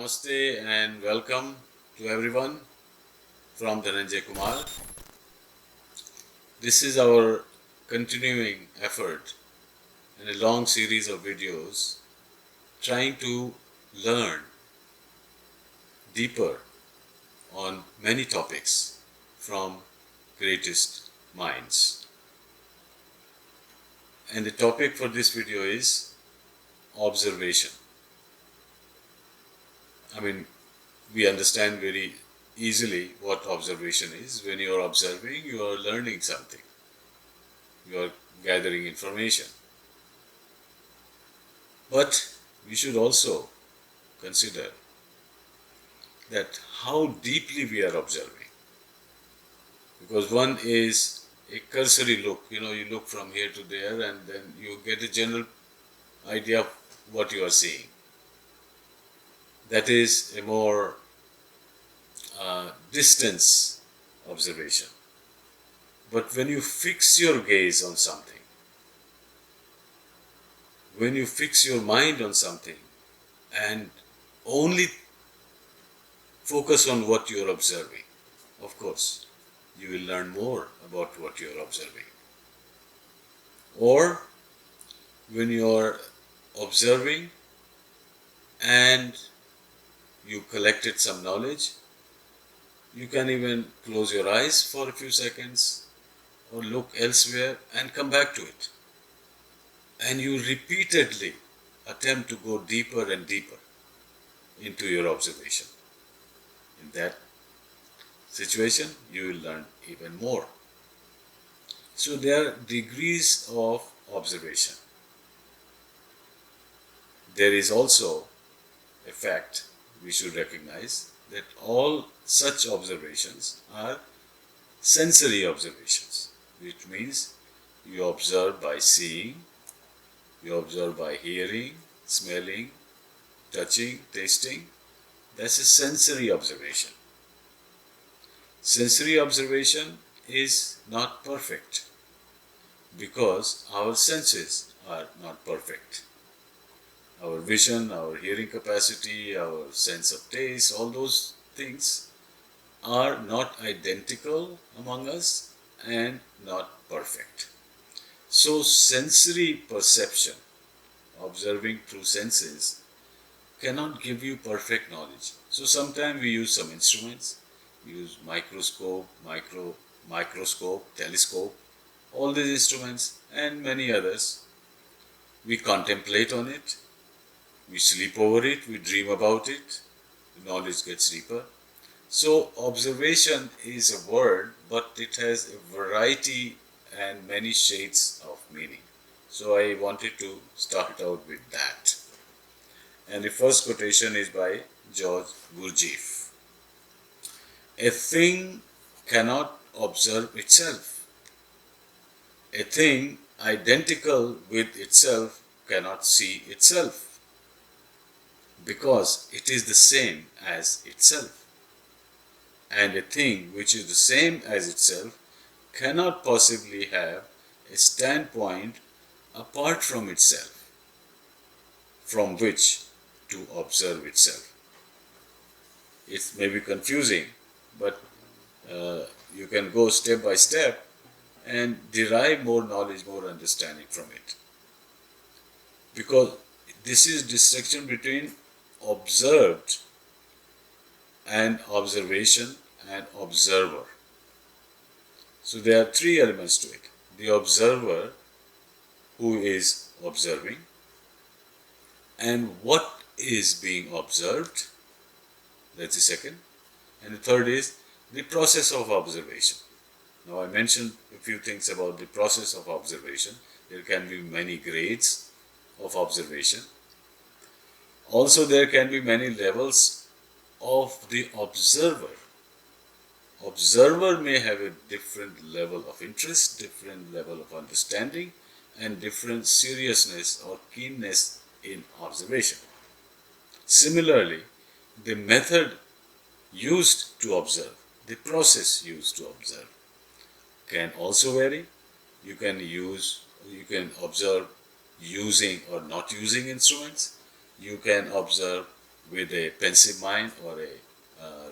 Namaste and welcome to everyone from Dhananjay Kumar. This is our continuing effort in a long series of videos trying to learn deeper on many topics from greatest minds. And the topic for this video is observation. We understand very easily what observation is. When you are observing, you are learning something. You are gathering information. But we should also consider that how deeply we are observing. Because one is a cursory look, you look from here to there and then you get a general idea of what you are seeing. That is a more distance observation. But when you fix your gaze on something, when you fix your mind on something and only focus on what you are observing, of course, you will learn more about what you are observing. Or when you are observing and you collected some knowledge, you can even close your eyes for a few seconds or look elsewhere and come back to it. And you repeatedly attempt to go deeper and deeper into your observation. In that situation, you will learn even more. So there are degrees of observation. There is also a fact we should recognize that all such observations are sensory observations, which means you observe by seeing, you observe by hearing, smelling, touching, tasting. That's a sensory observation. Sensory observation is not perfect because our senses are not perfect. Our vision, our hearing capacity, our sense of taste, all those things are not identical among us and not perfect. So sensory perception, observing through senses, cannot give you perfect knowledge. So sometimes we use some instruments, we use microscope, telescope, all these instruments and many others. We contemplate on it, we sleep over it, we dream about it, the knowledge gets deeper. So observation is a word, but it has a variety and many shades of meaning. So I wanted to start out with that. And the first quotation is by George Gurdjieff. A thing cannot observe itself. A thing identical with itself cannot see itself, because it is the same as itself. And a thing which is the same as itself cannot possibly have a standpoint apart from itself, from which to observe itself. It may be confusing, but you can go step by step and derive more knowledge, more understanding from it. Because this is distinction between observed and observation and observer. So there are three elements to it. The observer, who is observing, and what is being observed, that's the second. And the third is the process of observation. Now I mentioned a few things about the process of observation. There can be many grades of observation. Also there can be many levels of the observer. Observer may have a different level of interest, different level of understanding, and different seriousness or keenness in observation. Similarly, the method used to observe, the process used to observe, can also vary. You can observe using or not using instruments. You can observe with a pensive mind or a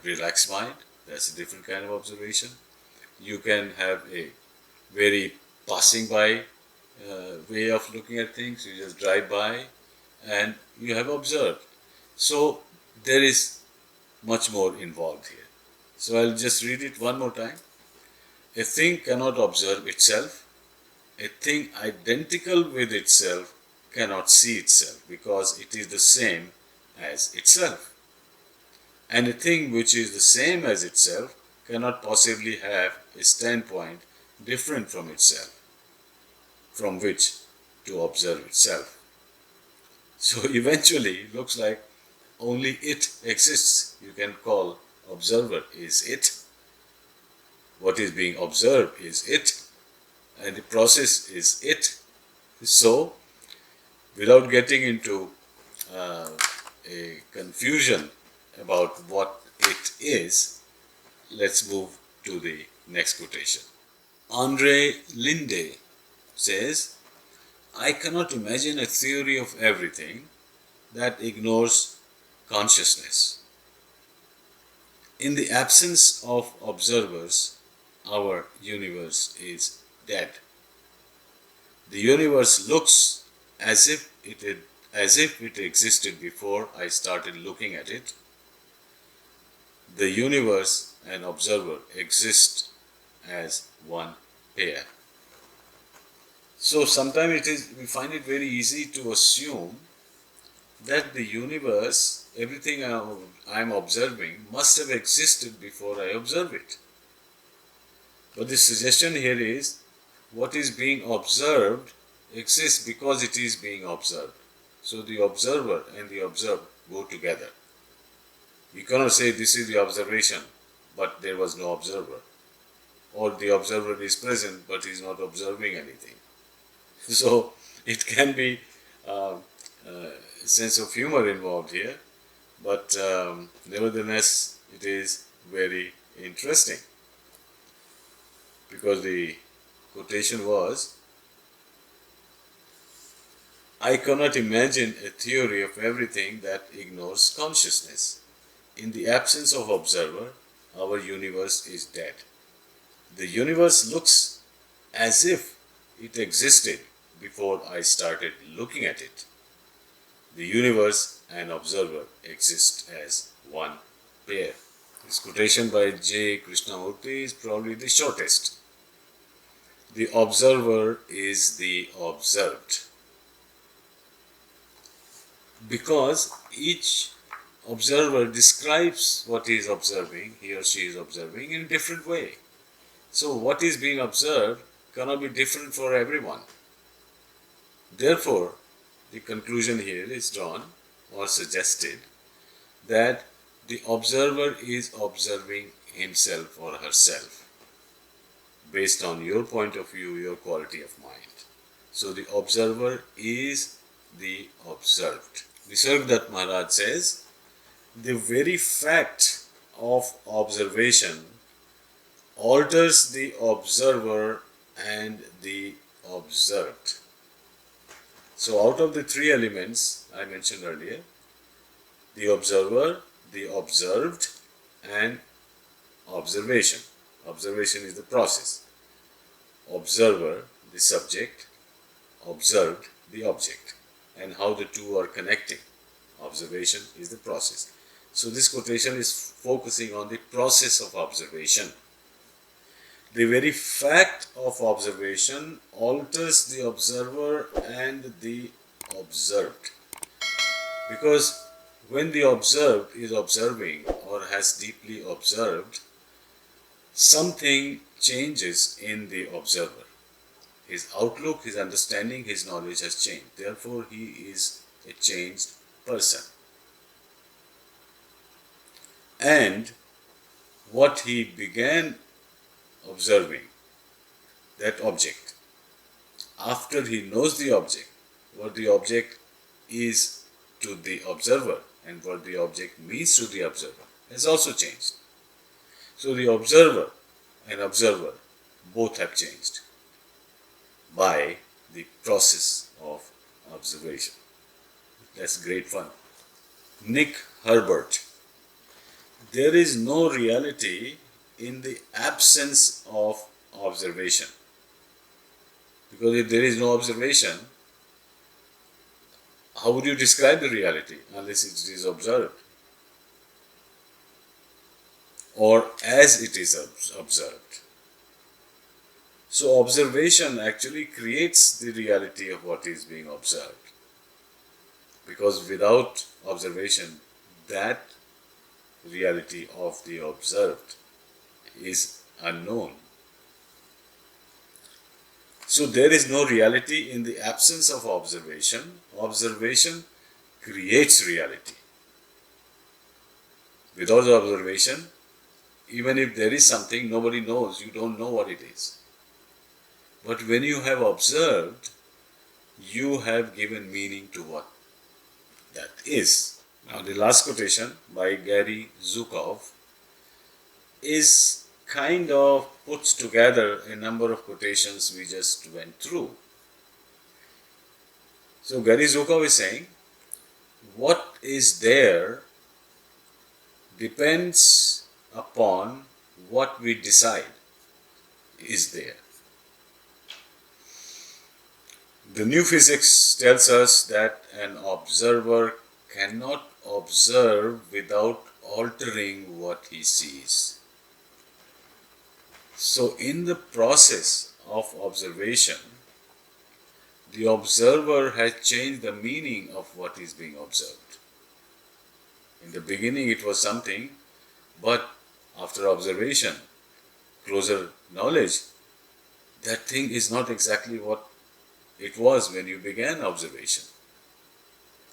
relaxed mind. That's a different kind of observation. You can have a very passing by way of looking at things. You just drive by and you have observed. So there is much more involved here. So I'll just read it one more time. A thing cannot observe itself. A thing identical with itself cannot see itself because it is the same as itself. And a thing which is the same as itself cannot possibly have a standpoint different from itself, from which to observe itself. So eventually, it looks like only it exists. You can call observer is it. What is being observed is it. And the process is it. So, without getting into a confusion about what it is, let's move to the next quotation. Andre Linde says, I cannot imagine a theory of everything that ignores consciousness. In the absence of observers, our universe is dead. The universe looks as if it existed before I started looking at it. The universe and observer exist as one pair. So sometimes we find it very easy to assume that the universe, everything I am observing, must have existed before I observe it. But the suggestion here is, what is being observed exists because it is being observed. So the observer and the observed go together. You cannot say this is the observation, but there was no observer. Or the observer is present, but is not observing anything. So it can be a sense of humor involved here, but nevertheless it is very interesting. Because the quotation was, I cannot imagine a theory of everything that ignores consciousness. In the absence of observer, our universe is dead. The universe looks as if it existed before I started looking at it. The universe and observer exist as one pair. This quotation by J. Krishnamurti is probably the shortest. The observer is the observed. Because each observer describes what he is observing, he or she is observing, in a different way. So what is being observed cannot be different for everyone. Therefore, the conclusion here is drawn or suggested that the observer is observing himself or herself based on your point of view, your quality of mind. So the observer is the observed. Nisargadatta Maharaj says, the very fact of observation alters the observer and the observed. So out of the three elements I mentioned earlier, the observer, the observed, and observation. Observation is the process. Observer, the subject, observed, the object, and how the two are connecting. Observation is the process. So this quotation is focusing on the process of observation. The very fact of observation alters the observer and the observed. Because when the observed is observing or has deeply observed, something changes in the observer. His outlook, his understanding, his knowledge has changed. Therefore, he is a changed person. And what he began observing, that object, after he knows the object, what the object is to the observer and what the object means to the observer has also changed. So the observer and observer both have changed by the process of observation. That's great fun. Nick Herbert. There is no reality in the absence of observation. Because if there is no observation, how would you describe the reality unless it is observed? Or as it is observed. So observation actually creates the reality of what is being observed. Because without observation, that reality of the observed is unknown. So there is no reality in the absence of observation. Observation creates reality. Without observation, even if there is something, nobody knows, you don't know what it is. But when you have observed, you have given meaning to what that is. Now the last quotation by Gary Zukov is kind of puts together a number of quotations we just went through. So Gary Zukov is saying, what is there depends upon what we decide is there. The new physics tells us that an observer cannot observe without altering what he sees. So in the process of observation, the observer has changed the meaning of what is being observed. In the beginning it was something, but after observation, closer knowledge, that thing is not exactly what it was when you began observation.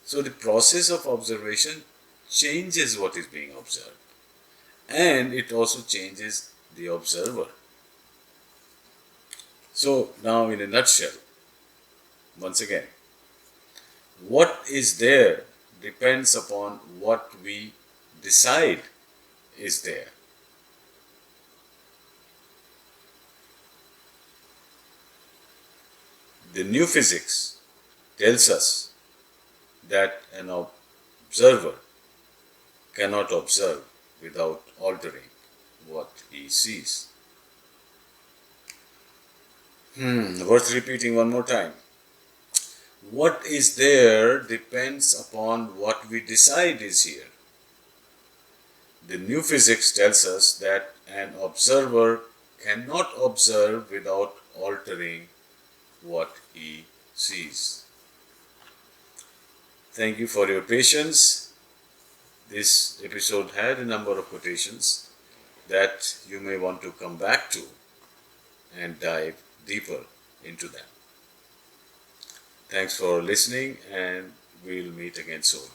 So the process of observation changes what is being observed, and it also changes the observer. So now in a nutshell, once again, what is there depends upon what we decide is there. The new physics tells us that an observer cannot observe without altering what he sees. Worth repeating one more time. What is there depends upon what we decide is here. The new physics tells us that an observer cannot observe without altering what he sees. Thank you for your patience. This episode had a number of quotations that you may want to come back to and dive deeper into them. Thanks for listening, and we'll meet again soon.